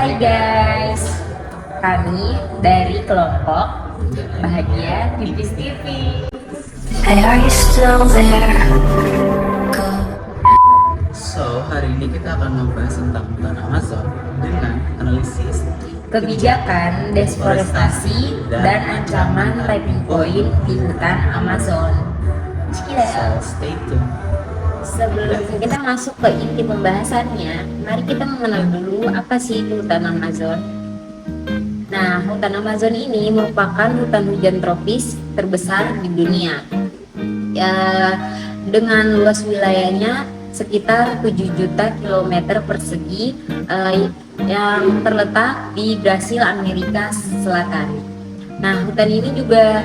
Hai guys, kami dari kelompok Bahagia Tipis TV. Hey, are you still there? So, hari ini kita akan membahas tentang hutan Amazon dengan analisis Kebijakan deforestasi dan ancaman tipping point di hutan Amazon. So, stay tuned. Sebelum kita masuk ke inti pembahasannya, mari kita mengenal dulu apa sih itu hutan Amazon. Nah, hutan Amazon ini merupakan hutan hujan tropis terbesar di dunia. Dengan luas wilayahnya sekitar 7 juta kilometer persegi yang terletak di Brasil, Amerika Selatan. Nah, hutan ini juga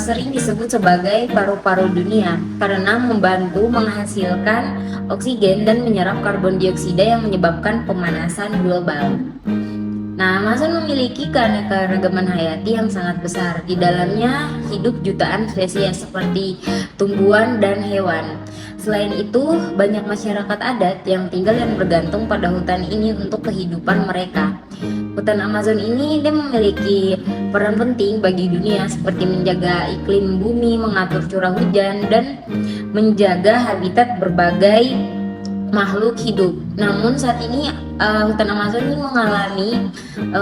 sering disebut sebagai paru-paru dunia karena membantu menghasilkan oksigen dan menyerap karbon dioksida yang menyebabkan pemanasan global. Nah, Amazon memiliki keanekaragaman hayati yang sangat besar. Di dalamnya hidup jutaan spesies seperti tumbuhan dan hewan. Selain itu, banyak masyarakat adat yang tinggal dan bergantung pada hutan ini untuk kehidupan mereka. Hutan Amazon ini dia memiliki peran penting bagi dunia seperti menjaga iklim bumi, mengatur curah hujan, dan menjaga habitat berbagai makhluk hidup. Namun saat ini hutan Amazon ini mengalami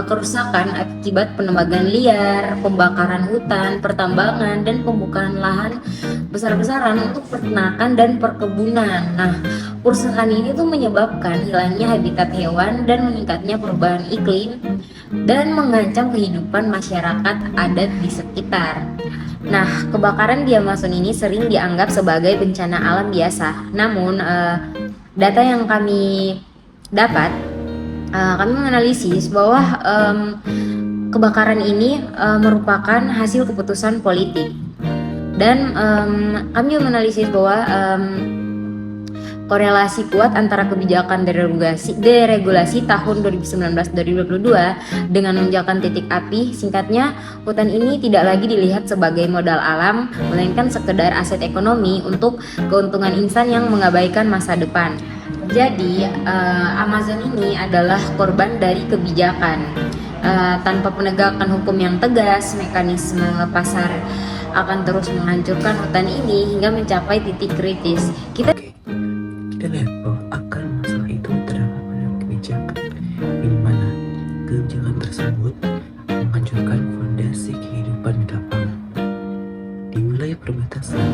kerusakan akibat penebangan liar, pembakaran hutan, pertambangan, dan pembukaan lahan besar-besaran untuk peternakan dan perkebunan. Nah, kerusakan ini tuh menyebabkan hilangnya habitat hewan dan meningkatnya perubahan iklim dan mengancam kehidupan masyarakat adat di sekitar. Nah, kebakaran di Amazon ini sering dianggap sebagai bencana alam biasa. Namun, data yang kami dapat, kami menganalisis bahwa kebakaran ini merupakan hasil keputusan politik. Dan kami menganalisis bahwa korelasi kuat antara kebijakan deregulasi tahun 2019-2022 dengan lonjakan titik api. Singkatnya, hutan ini tidak lagi dilihat sebagai modal alam, melainkan sekedar aset ekonomi untuk keuntungan insan yang mengabaikan masa depan. Jadi, Amazon ini adalah korban dari kebijakan. Tanpa penegakan hukum yang tegas, mekanisme pasar akan terus menghancurkan hutan ini hingga mencapai titik kritis. Kita lihat bahwa akar masalah itu terdapat pada kebijakan, di mana kebijakan tersebut menghancurkan fondasi kehidupan di lapangan. Di wilayah perbatasan,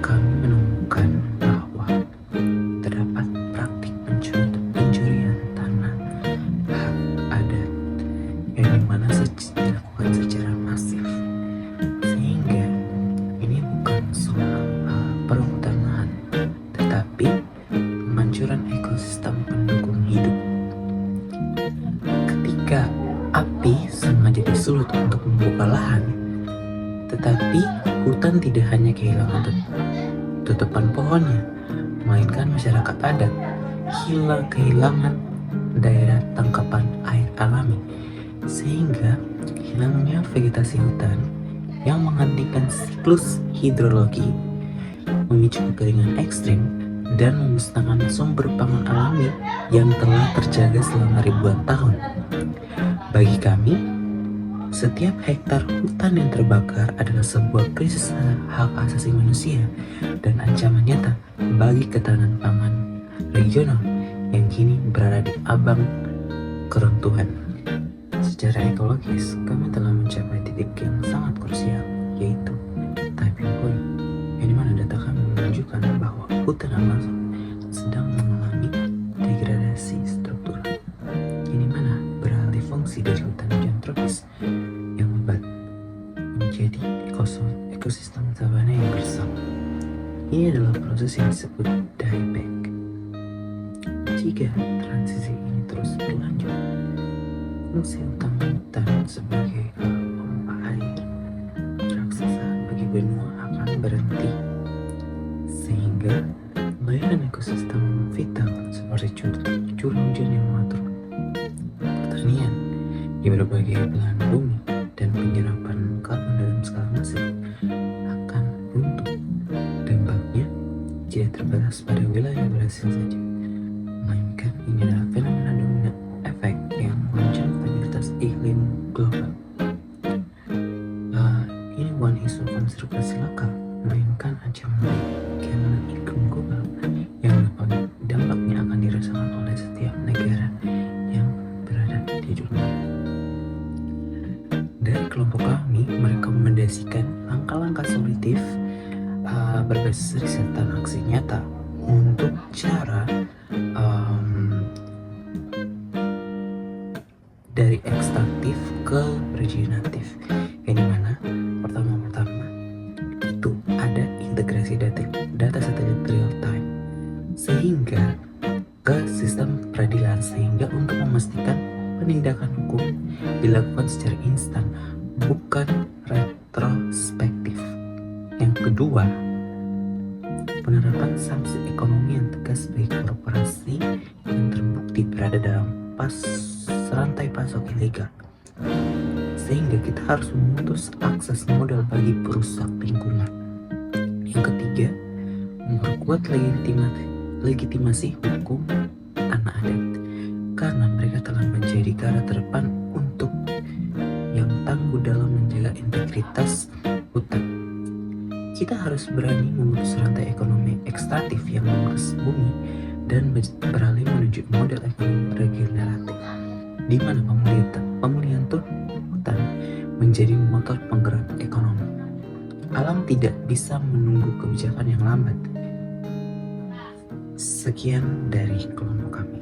kami menemukan bahwa terdapat praktik pencurian tanah hak adat yang dimana dilakukan secara masif, sehingga ini bukan soal perebutan lahan, tetapi penghancuran ekosistem pendukung hidup. Ketika api sengaja disulut untuk membuka lahan, tetapi hutan tidak hanya kehilangan tutupan pohonnya, melainkan masyarakat adat kehilangan daerah tangkapan air alami, sehingga hilangnya vegetasi hutan yang menghentikan siklus hidrologi, memicu kekeringan ekstrim, dan memusnahkan sumber pangan alami yang telah terjaga selama ribuan tahun. Bagi kami, setiap hektar hutan yang terbakar adalah sebuah krisis hak asasi manusia dan ancaman nyata bagi ketahanan pangan regional yang kini berada di ambang keruntuhan. Secara ekologis, kami telah mencapai titik yang sangat krusial, yaitu tipping point, yang dimana data kami menunjukkan bahwa hutan Amazon sedang mengalami degradasi struktural, yang dimana beralih fungsi dari hutan hujan tropis yang lebat menjadi ekosistem sabana yang gersang. Ini adalah proses yang disebut dieback. Jika transisi ini terus berlanjut, fungsi utama hutan sebagai pompa air raksasa bagi benua akan berhenti, sehingga layanan ekosistem vital seperti curah hujan yang mengatur pertanian di berbagai belahan bumi dan penyerapan karbon dalam skala masif akan runtuh. Dampaknya tidak terbatas pada wilayah Brasil saja, melainkan ini adalah fenomena domino efek yang kelompok kami merekomendasikan langkah-langkah solutif berbasis riset dan aksi nyata untuk cara dari ekstraktif ke regeneratif, yang dimana pertama itu ada integrasi data satelit real time sehingga ke sistem peradilan, sehingga untuk memastikan penindakan hukum dilakukan secara instan, bukan retrospektif. Yang kedua, penerapan sanksi ekonomi yang tegas bagi korporasi yang terbukti berada dalam rantai pasok ilegal, sehingga kita harus memutus akses modal bagi perusak lingkungan. Yang ketiga, memperkuat legitimasi hukum tanah adat, karena mereka telah menjadi garda terdepan untuk yang tangguh dalam menjaga integritas hutan. Kita harus berani memutus rantai ekonomi ekstraktif yang memeras bumi dan beralih menuju model ekonomi regeneratif, di mana pemulihan hutan menjadi motor penggerak ekonomi. Alam tidak bisa menunggu kebijakan yang lambat. Sekian dari kelompok kami.